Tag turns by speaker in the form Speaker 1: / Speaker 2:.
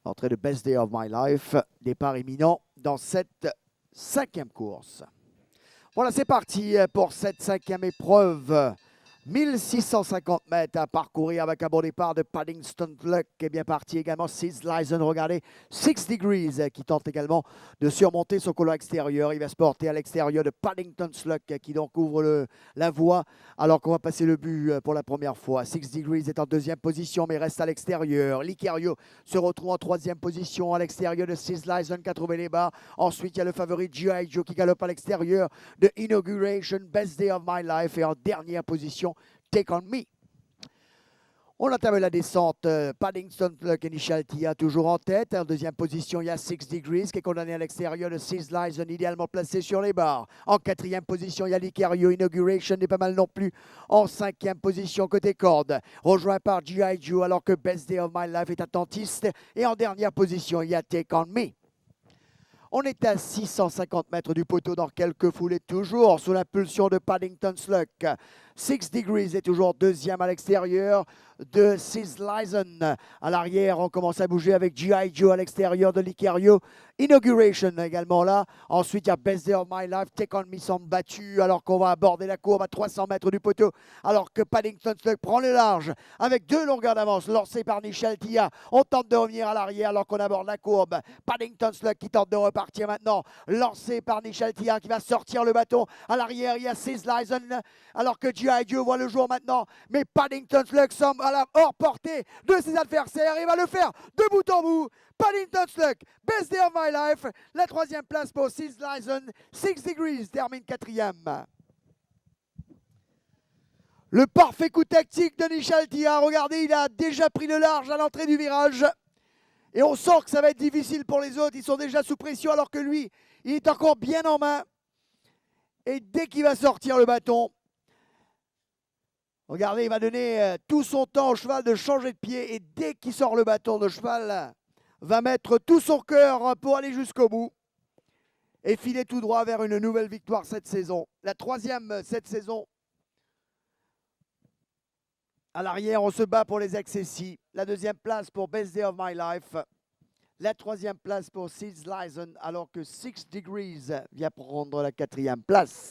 Speaker 1: Entrée de Best Day of My Life. Départ imminent dans cette 5e course. Voilà, c'est parti pour cette 5e épreuve. 1650 mètres à parcourir avec un bon départ de Paddington Luck qui est bien parti également. Sis Lyson, regardez, 6 Degrees qui tente également de surmonter son couloir extérieur. Il va se porter à l'extérieur de Paddington Luck qui donc ouvre la voie alors qu'on va passer le but pour la première fois. 6 Degrees est en 2e position mais reste à l'extérieur. Licario se retrouve en 3e position à l'extérieur de Sis Lyson qui a trouvé les barres. Ensuite, il y a le favori G.I. Joe qui galope à l'extérieur de Inauguration, Best Day of My Life et en dernière position, Take On Me. On entame la descente. Paddington Luck et Initial Tia toujours en tête. En 2e position, il y a 6 Degrees qui est condamné à l'extérieur de 6 Lyson, idéalement placé sur les barres. En 4e position, il y a Licario. Inauguration n'est pas mal non plus. En 5e position, côté corde, rejoint par G.I. Joe alors que Best Day of My Life est attentiste. Et en dernière position, il y a Take On Me. On est à 650 mètres du poteau dans quelques foulées, toujours sous l'impulsion de Paddington Luck. 6 Degrees est toujours 2e à l'extérieur de 6 Lyson. À l'arrière, on commence à bouger avec G.I. Joe à l'extérieur de Licario. Inauguration également là. Ensuite, il y a Best Day of My Life. Take On Me semble battu alors qu'on va aborder la courbe à 300 mètres du poteau. Alors que Paddington Luck prend le large avec 2 longueurs d'avance lancées par Michel Tia. On tente de revenir à l'arrière alors qu'on aborde la courbe. Paddington Luck qui tente de repartir maintenant. Lancé par Michel Tia qui va sortir le bâton. À l'arrière, il y a 6 Lyson alors que G.I. Joe voit le jour maintenant. Mais Paddington Luck semble à la hors portée de ses adversaires. Il va le faire de bout en bout. Paddington Luck, Best Day of My Life. La 3e place pour 6 Lyson. 6 Degrees termine 4e. Le parfait coup tactique de Michel Tia. Regardez, il a déjà pris le large à l'entrée du virage. Et on sent que ça va être difficile pour les autres. Ils sont déjà sous pression alors que lui, il est encore bien en main. Et dès qu'il va sortir le bâton, regardez, il va donner tout son temps au cheval de changer de pied. Et dès qu'il sort le bâton, le cheval va mettre tout son cœur pour aller jusqu'au bout. Et filer tout droit vers une nouvelle victoire cette saison. La 3e cette saison. À l'arrière, on se bat pour les accessis. La 2e place pour Best Day of My Life. La 3e place pour 6 Lyson, alors que 6 Degrees vient prendre la 4e place.